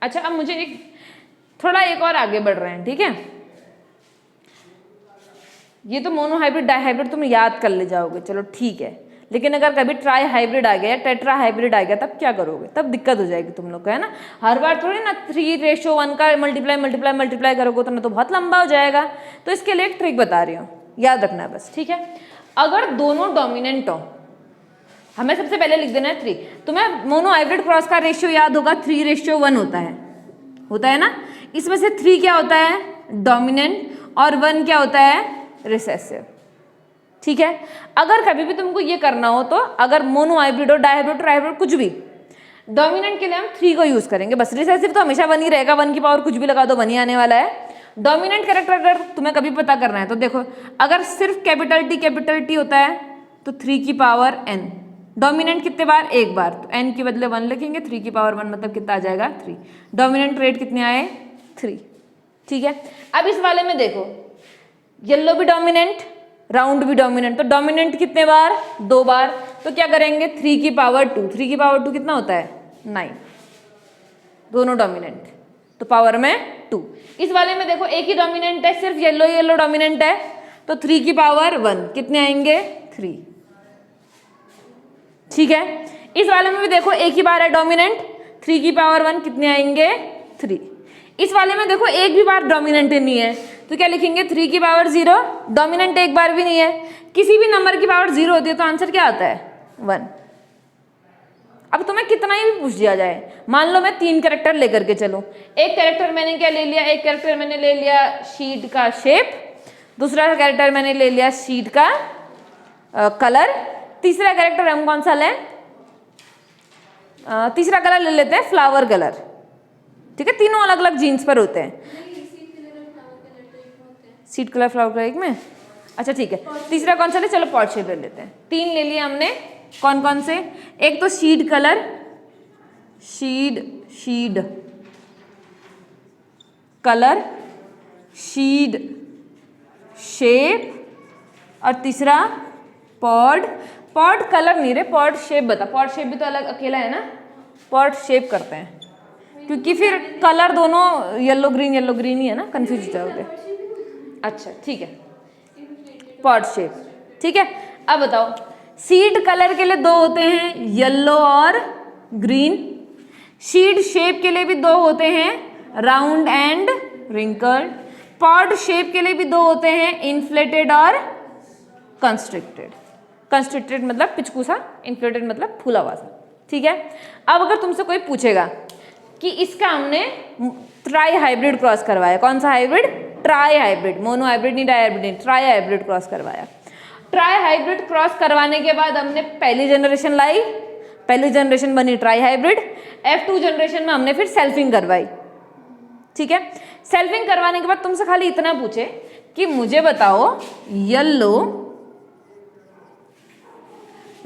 अच्छा अब मुझे एक और आगे बढ़ रहे हैं, ठीक है। ये तो मोनोहाइब्रिड डाइहाइब्रिड तुम याद कर ले जाओगे, चलो ठीक है। लेकिन अगर कभी ट्राई हाइब्रिड आ गया, टेट्रा हाइब्रिड आ गया, तब क्या करोगे, तब दिक्कत हो जाएगी तुम लोग को, है ना। हर बार थोड़ी ना 3:1 का मल्टीप्लाई करोगे तो ना, तो बहुत लंबा हो जाएगा। तो इसके लिए एक ट्रिक बता रही हूँ, याद रखना बस, ठीक है। अगर दोनों डोमिनेंट हो हमें सबसे पहले लिख देना है 3। तुम्हें मोनो हाइब्रिड क्रॉस का रेशियो याद होगा 3:1 होता है ना। इसमें से 3 क्या होता है, डोमिनेंट, और 1 क्या होता है, रिसेसिव। ठीक है, अगर कभी भी तुमको ये करना हो तो अगर मोनो हाइब्रिड हो, डायहाइब्रिड, ट्राइहाइब्रिड, कुछ भी, डोमिनेंट के लिए हम 3 को यूज करेंगे बस। रिसेसिव तो हमेशा 1 ही रहेगा, 1 की पावर कुछ भी लगा दो 1 ही आने वाला है। डोमिनेंट कैरेक्टर अगर तुम्हें कभी पता करना है तो देखो, अगर सिर्फ कैपिटल टी होता है तो 3 की पावर n। डोमिनेंट कितने बार, एक बार, तो n के बदले 1 लिखेंगे, 3 की पावर 1 मतलब कितना आ जाएगा, 3। डोमिनेंट रेट कितने आए, 3। ठीक है, अब इस वाले में देखो, येलो भी डोमिनेंट, राउंड भी डोमिनेंट, तो डोमिनेंट कितने बार, 2 बार, तो क्या करेंगे 3 की पावर 2। 3 की पावर 2 कितना होता है, 9। दोनों डोमिनेंट, तो पावर में 2। इस वाले में देखो एक ही डोमिनेंट है, सिर्फ येलो डोमिनेंट है, तो 3 की पावर 1 कितने आएंगे, 3। ठीक है, इस वाले में भी देखो एक ही बार है डोमिनेंट, 3 की पावर 1 कितने आएंगे, 3। इस वाले में देखो एक भी बार डोमिनेंट नहीं है, तो क्या लिखेंगे 3 की पावर 0। डोमिनेंट एक बार भी नहीं है, किसी भी नंबर की पावर 0 होती है तो आंसर क्या आता है, 1। अब तुम्हें कितना ही भी पूछ दिया जाए, मान लो मैं 3 कैरेक्टर लेकर के चलूं, एक कैरेक्टर मैंने क्या ले लिया, एक कैरेक्टर मैंने ले लिया शीट का शेप, दूसरा कैरेक्टर मैंने ले लिया शीट का कलर, तीसरा कैरेक्टर हम कौन सा लें, तीसरा कलर ले लेते हैं फ्लावर कलर। ठीक है, तीनों अलग अलग जीन्स पर होते हैं। सीट कलर फ्लावर कलर एक में, अच्छा ठीक है, तीसरा कौन सा ले, चलो पॉट शेप ले लेते हैं। 3 ले लिए हमने, कौन कौन से, एक तो शीड कलर, शीड कलर, शीड शेप, और तीसरा पॉड कलर नहीं रे, पॉड शेप बता, पॉड शेप भी तो अलग अकेला है ना, पॉड शेप करते हैं क्योंकि फिर कलर दोनों येलो ग्रीन ही है ना, कंफ्यूज हो जाओगे। अच्छा ठीक है, पॉड शेप, ठीक है। अब बताओ, सीड कलर के लिए 2 होते हैं, येलो और ग्रीन। सीड शेप के लिए भी 2 होते हैं, round and wrinkled. Pod shape के लिए भी 2 होते हैं, इन्फ्लेटेड और कंस्ट्रिक्टेड। कंस्ट्रिक्टेड मतलब पिचकूसा, इन्फ्लेटेड मतलब फूला हुआ सा। ठीक है, अब अगर तुमसे कोई पूछेगा कि इसका हमने ट्राई हाइब्रिड क्रॉस करवाया, कौन सा hybrid, try hybrid, mono hybrid नहीं, डायहाइब्रिड नहीं, ट्राई हाइब्रिड क्रॉस करवाया। ट्राई हाइब्रिड क्रॉस करवाने के बाद हमने पहली जनरेशन लाई, पहली जनरेशन बनी ट्राई हाइब्रिड, F2 जनरेशन में हमने फिर सेल्फिंग करवाई। ठीक है, सेल्फिंग करवाने के बाद तुमसे खाली इतना पूछे कि मुझे बताओ yellow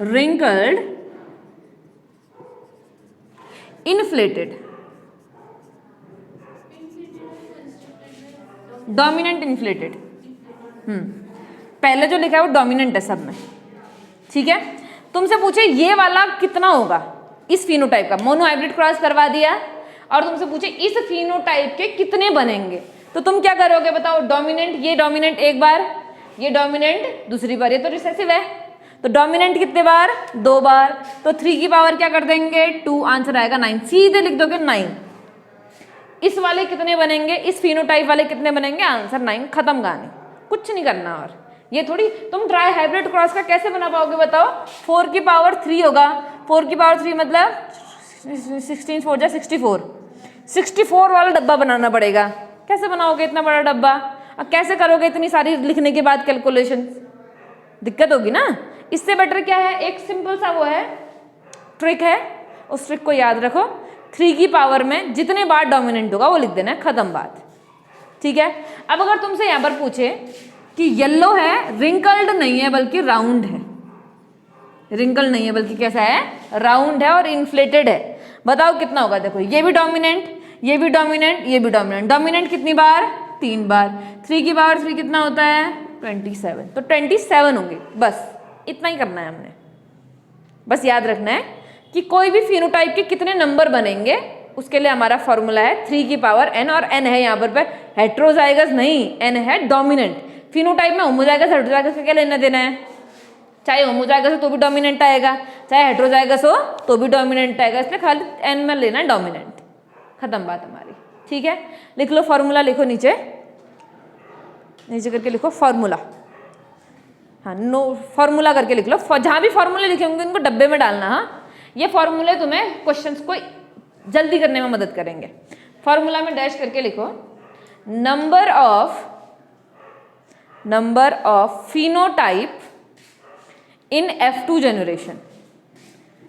wrinkled inflated dominant inflated, पहले जो लिखा है वो डोमिनेंट है सब में। ठीक है, तुमसे पूछे ये वाला कितना होगा इस फिनोटाइप का, मोनो हाइब्रिड क्रॉस करवा दिया, और तुमसे पूछे इस फिनोटाइप के कितने बनेंगे, तो तुम क्या करोगे बताओ, डोमिनेंट, ये डोमिनेंट एक बार, ये डोमिनेंट दूसरी बार, ये तो रिसेसिव है, तो डोमिनेंट कितने बार, 2 बार, तो 3 की पावर क्या कर देंगे, 2, आंसर आएगा 9, सीधे लिख दोगे 9। इस वाले कितने बनेंगे, इस फिनोटाइप वाले कितने बनेंगे, आंसर 9, खत्म कहानी, कुछ नहीं करना। और ये थोड़ी तुम ट्राई हाइब्रिड क्रॉस का कैसे बना पाओगे बताओ, 4 की पावर 3 होगा, 4 की पावर 3 मतलब 16 4 जा 64, 64 वाला डब्बा बनाना पड़ेगा। कैसे बनाओगे इतना बड़ा डब्बा, अब कैसे करोगे इतनी सारी लिखने के बाद कैलकुलेशन, दिक्कत होगी ना। इससे बेटर क्या है, एक सिंपल सा वो है ट्रिक है, उस ट्रिक को याद रखो, 3 की पावर में जितने बार डोमिनेंट होगा वो लिख देना है, खत्म बात। ठीक है, अब अगर तुमसे यहाँ पर पूछे कि येलो है, रिंकल्ड नहीं है बल्कि राउंड है, रिंकल नहीं है बल्कि कैसा है, राउंड है और इन्फ्लेटेड है, बताओ कितना होगा। देखो ये भी डोमिनेंट, ये भी डोमिनेंट, ये भी डोमिनेंट, डोमिनेंट कितनी बार, 3 बार, 3 की पावर 3 कितना होता है, 27, तो 27 होंगे, बस इतना ही करना है हमने। बस याद रखना है कि कोई भी फिनोटाइप के कितने नंबर बनेंगे, उसके लिए हमारा फॉर्मूला है 3 की पावर n, और n है यहाँ पर हेट्रोजाइगस नहीं, n है डोमिनेंट। फिनोटाइप में होमोजाइगस हेट्रोजाइगस का क्या लेना देना है, चाहे होमोजाइगस हो तो भी डोमिनेंट आएगा, चाहे हेट्रोजाइगस हो तो भी डोमिनेंट आएगा, इसलिए खाली n में लेना है डोमिनेंट, खत्म बात हमारी। ठीक है, लिख लो फॉर्मूला, लिखो नीचे, नीचे करके लिखो फॉर्मूला। हाँ, नो फॉर्मूला करके लिख लो, जहाँ भी फॉर्मूले लिखे होंगे उनको डब्बे में डालना। हाँ, ये फॉर्मूले तुम्हें क्वेश्चंस को जल्दी करने में मदद करेंगे। फॉर्मूला में डैश करके लिखो, number of phenotype in F2 generation.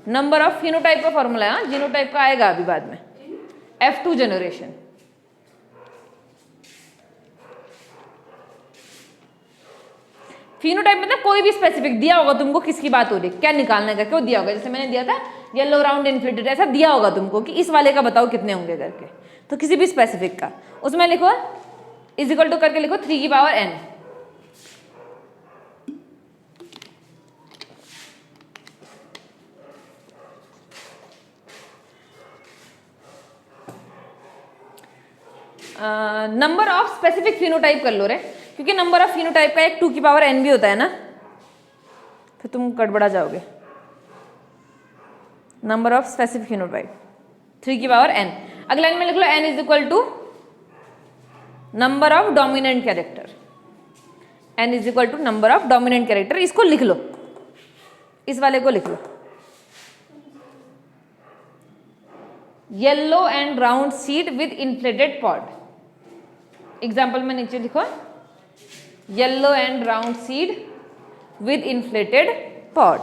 Number of phenotype का फॉर्मूला है, जीनोटाइप का आएगा अभी बाद में। F2 जनरेशन, फिनोटाइप मतलब कोई भी स्पेसिफिक दिया होगा तुमको, किसकी बात हो रही है, क्या निकालने का, क्यों दिया होगा, जैसे मैंने दिया था येलो राउंड इन्फ्लेटेड, ऐसा दिया होगा तुमको कि इस वाले का बताओ कितने होंगे करके, तो किसी भी स्पेसिफिक का उसमें लिखो इज इक्वल टू करके लिखो 3 की power n। Number of specific phenotype कर लो रे, क्योंकि नंबर ऑफ फिनोटाइप का एक 2 की पावर n भी होता है ना, फिर तुम गड़बड़ा जाओगे। नंबर ऑफ स्पेसिफिक फिनोटाइप 3 की पावर n। अगले लाइन में लिख लो n is equal to number of dominant character, n is equal to number of dominant character. इसको लिख लो, इस वाले को लिख लो, yellow and round seed with inflated pod. Example में नीचे लिखो yellow and round seed with inflated pod.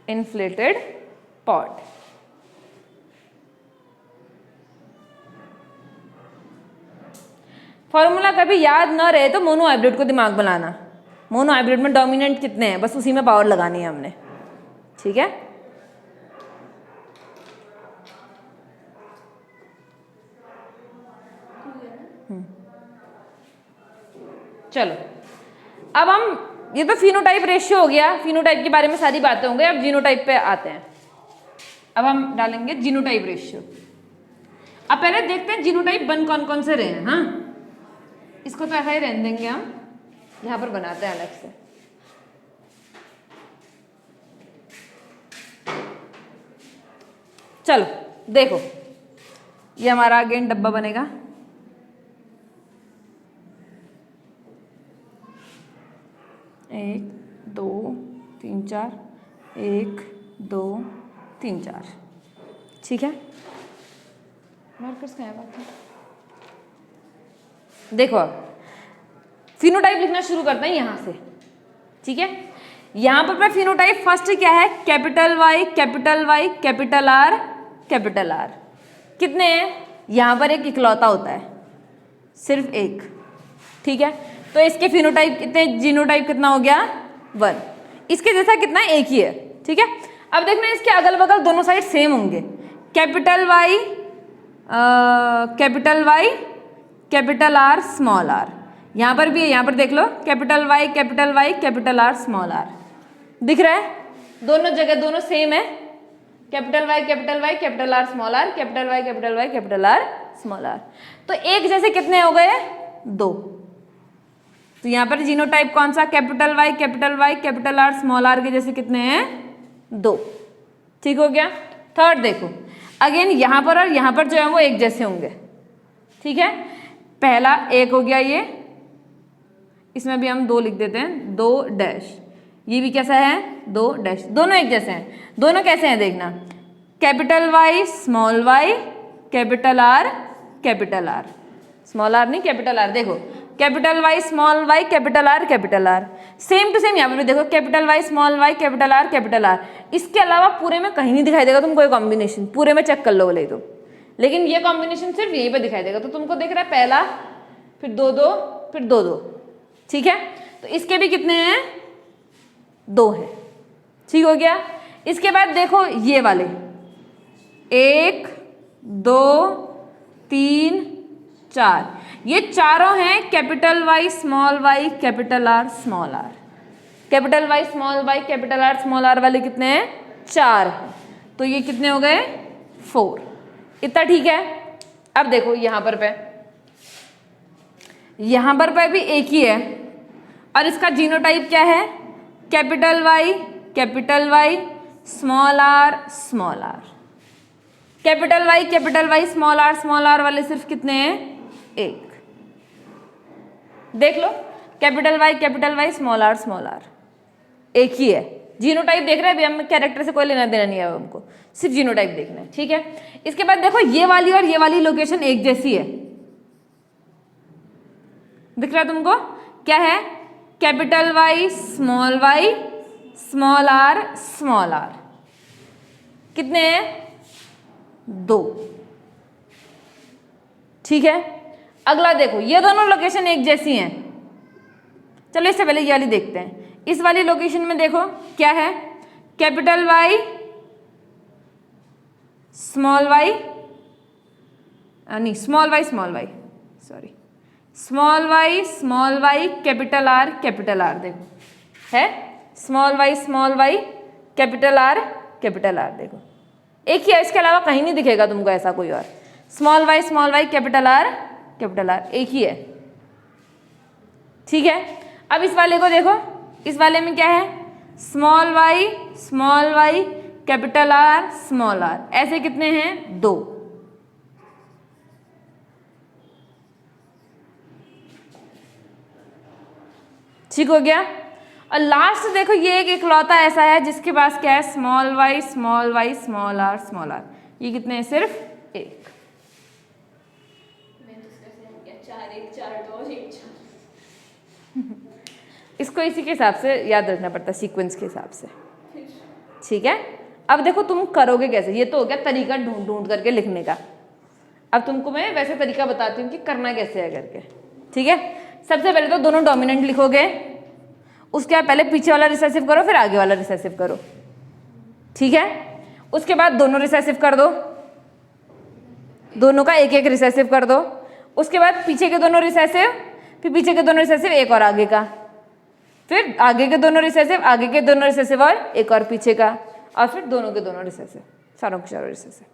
Inflated pod. Formula कभी याद न रहे तो मोनो हाइब्रिड को दिमाग बनाना। मोनो हाइब्रिड में डोमिनेंट कितने हैं, बस उसी में पावर लगानी है हमने, ठीक है। चलो अब हम, ये तो फिनोटाइप रेशियो हो गया, फिनोटाइप के बारे में सारी बातें हो गई। अब जीनोटाइप पे आते हैं। अब हम डालेंगे जीनोटाइप रेशियो। अब पहले देखते हैं जीनोटाइप बन कौन कौन से रहे हैं। हाँ, इसको तो ऐसा ही रहने देंगे हम, यहाँ पर बनाते हैं अलग से। चलो देखो, ये हमारा अगेन डब्बा बनेगा। एक दो तीन चार, 1 2 3 4, ठीक है। मार्कर्स कहाँ है बाकी? देखो अब फिनोटाइप लिखना शुरू करते हैं यहाँ से, ठीक है। यहाँ पर फिनोटाइप फर्स्ट क्या है, capital Y capital Y capital R capital R. कितने हैं, यहाँ पर एक इकलौता होता है, सिर्फ एक, ठीक है। तो इसके फिनोटाइप कितने, जीनोटाइप कितना हो गया 1। इसके जैसा कितना, एक ही है, ठीक है। अब देखना इसके अगल बगल दोनों साइड सेम होंगे, capital Y capital R small R. यहाँ पर भी है, यहाँ पर देख लो capital Y capital R small R, दिख रहा है, दोनों जगह दोनों सेम है, capital Y capital R small R, capital Y capital R small R. तो एक जैसे कितने हो गए, 2। तो यहाँ पर जीनोटाइप कौन सा, capital Y capital R small R के जैसे कितने हैं, 2, ठीक हो गया। थर्ड देखो, अगेन यहाँ पर और यहाँ पर जो है वो एक जैसे होंगे, ठीक है। पहला 1 हो गया, ये इसमें भी हम 2 लिख देते हैं, 2 डैश। ये भी कैसा है, 2 डैश, दोनों एक जैसे हैं। दोनों कैसे हैं देखना, capital Y small Y capital R, small R नहीं कैपिटल आर। देखो capital Y small Y capital R, same to same यहाँ पर भी देखो capital Y small Y capital R. इसके अलावा पूरे में कहीं नहीं दिखाई देगा तुमको ये कॉम्बिनेशन, पूरे में चेक कर लो बोले तो, लेकिन ये कॉम्बिनेशन सिर्फ यहीं पे दिखाई देगा। तो तुमको दिख रहा है पहला, फिर 2 2 फिर 2 2, ठीक है। तो इसके भी कितने हैं, 2 है, ठीक हो गया। इसके बाद देखो ये वाले 1 2 3 4, ये चारों हैं capital Y small Y capital R small R. Capital Y small Y capital R small R वाले कितने हैं, 4 हैं। तो ये कितने हो गए, 4। इतना ठीक है। अब देखो यहाँ पर भी एक ही है, और इसका जीनोटाइप क्या है, capital Y small R. Capital Y small R वाले सिर्फ कितने हैं? एक। देख लो, कैपिटल वाई स्मॉल आर एक ही है। जीनोटाइप देख रहे हैं अभी हम, कैरेक्टर से कोई लेना देना नहीं है हमको, सिर्फ जीनोटाइप देखना है, ठीक है। इसके बाद देखो ये वाली और ये वाली लोकेशन एक जैसी है, दिख रहा है तुमको? क्या है? कैपिटल वाई स्मॉल आर कितने हैं? 2, ठीक है। अगला देखो, ये दोनों लोकेशन एक जैसी हैं। चलो इससे पहले ये वाली देखते हैं। इस वाली लोकेशन में देखो क्या है? Capital Y small Y sorry, small Y capital R देखो है, स्मॉल वाई कैपिटल आर देखो एक ही है, इसके अलावा कहीं नहीं दिखेगा तुमको ऐसा कोई और। स्मॉल वाई कैपिटल आर एक ही है, ठीक है। अब इस वाले को देखो, इस वाले में क्या है? स्मॉल वाई कैपिटल आर ऐसे कितने हैं? 2। ठीक हो गया। और लास्ट देखो, ये एक इकलौता ऐसा है जिसके पास क्या है? स्मॉल वाई स्मॉल आर ये कितने हैं? सिर्फ 1। मैं तो इसका 4 1 4 2 1 4। इसको इसी के हिसाब से याद रखना पड़ता है, सीक्वेंस के हिसाब से, ठीक है। अब देखो तुम करोगे कैसे, ये तो हो गया तरीका ढूंढ करके लिखने का। अब तुमको मैं वैसे तरीका बताती हूँ कि करना कैसे है करके, ठीक है। सबसे पहले तो दोनों डोमिनेंट लिखोगे, उसके बाद पहले पीछे वाला रिसेसिव करो, फिर आगे वाला रिसेसिव करो, ठीक है। उसके बाद दोनों रिसेसिव कर दो, दोनों का एक एक रिसेसिव कर दो। उसके बाद पीछे के दोनों रिसेसिव, फिर पीछे के दोनों रिसेसिव, एक और आगे का, फिर आगे के दोनों रिसेसिव और एक और पीछे का, और फिर दोनों के दोनों रिसेसिव, चारों के चारों रिसेसिव,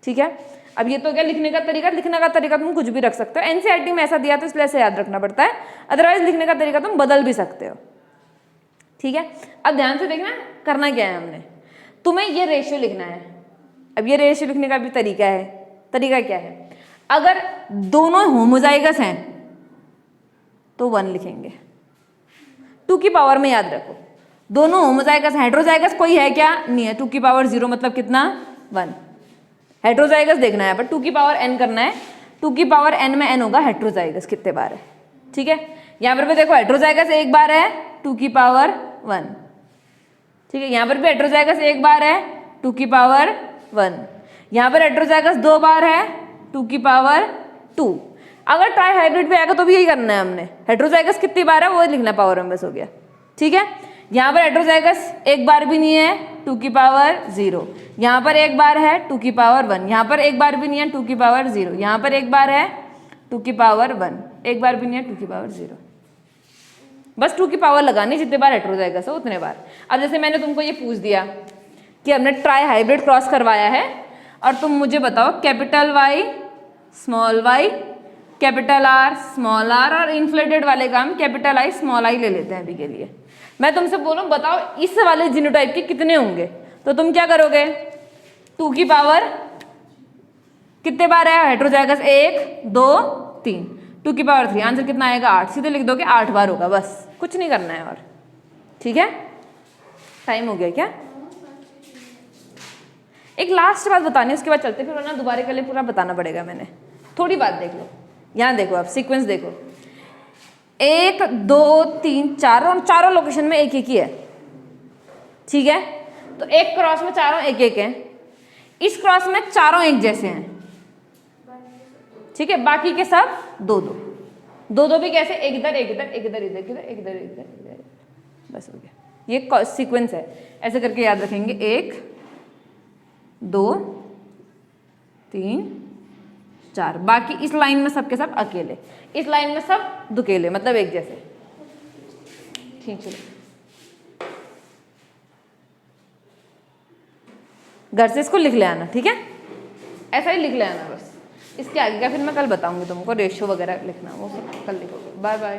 ठीक है। अब ये तो क्या लिखने का तरीका तुम कुछ भी रख सकते हो। एनसीईआरटी में ऐसा दिया तो इसलिए ऐसे याद रखना पड़ता है, अदरवाइज लिखने का तरीका तुम बदल भी सकते हो, ठीक है। अब ध्यान से देखना करना क्या है हमने, तुम्हें ये रेशियो लिखना है। अब ये रेशियो लिखने का भी तरीका क्या है? अगर दोनों होमोजाइगस हैं तो 1 लिखेंगे, 2 की पावर में याद रखो। दोनों होमोजाइगस, हेट्रोजाइगस कोई है क्या? नहीं है। 2 की पावर 0 मतलब कितना? 1। हेट्रोजाइगस देखना है, पर 2 की पावर n करना है। 2 की पावर n में n होगा हेट्रोजाइगस कितने बार है, ठीक है। यहाँ पर भी देखो हेट्रोजाइगस एक बार है, 2 की पावर 1, ठीक है। यहाँ पर भी हेट्रोजाइगस एक बार है, 2 की पावर 1। यहाँ पर हेट्रोजाइगस 2 बार है, 2 की पावर 2। अगर ट्राई हाइब्रिड पे आएगा तो भी यही करना है हमने, हेट्रोजाइगस कितनी बार है वो लिखना, पावर में बस हो गया, ठीक है। यहाँ पर हेट्रोजाइगस एक बार भी नहीं है, 2 की पावर 0। यहाँ पर एक बार है, 2 की पावर 1। यहाँ पर एक बार भी नहीं है, 2 की पावर 0। यहाँ पर एक बार है, 2 की पावर 1। एक बार भी नहीं है, 2 की पावर 0। बस 2 की पावर लगानी, जितने बार हेट्रोजाइगस है उतने बार। अब जैसे मैंने तुमको ये पूछ दिया कि हमने ट्राई हाइब्रिड क्रॉस करवाया है, और तुम मुझे बताओ capital Y capital R small R, और इन्फ्लेटेड वाले का हम कैपिटल आई स्मॉल आई ले लेते हैं अभी के लिए। मैं तुमसे बोलूँ बताओ इस वाले जीनोटाइप के कितने होंगे, तो तुम क्या करोगे? 2 की पावर कितने बार है हेट्रोजाइगस? 1 2 3, 2 की पावर 3, आंसर कितना आएगा? 8। सीधे लिख दोगे 8 बार होगा, बस कुछ नहीं करना है और, ठीक है। टाइम हो गया क्या? एक लास्ट बात बतानी है, उसके बाद चलते, फिर वरना दोबारा के लिए पूरा बताना पड़ेगा मैंने। थोड़ी बात देख लो, यहाँ देखो आप सीक्वेंस देखो, 1 2 3 4, और चारों लोकेशन में एक ही है, ठीक है। तो एक क्रॉस में चारों एक हैं, इस क्रॉस में चारों एक जैसे हैं, ठीक है। बाकी के सब 2 भी कैसे? एक इधर एक इधर, एक इधर इधर, एक इधर इधर, बस हो गया। ये सीक्वेंस है, ऐसे करके याद रखेंगे। 1 2 3 4, बाकी इस लाइन में सबके सब अकेले, इस लाइन में सब दुकेले, मतलब एक जैसे, ठीक। चलो घर से इसको लिख ले आना, ठीक है। ऐसा ही लिख ले आना बस। इसके आगे का फिर मैं कल बताऊंगी तुमको, रेशियो वगैरह लिखना वो सब कल लिखोगे। Bye bye.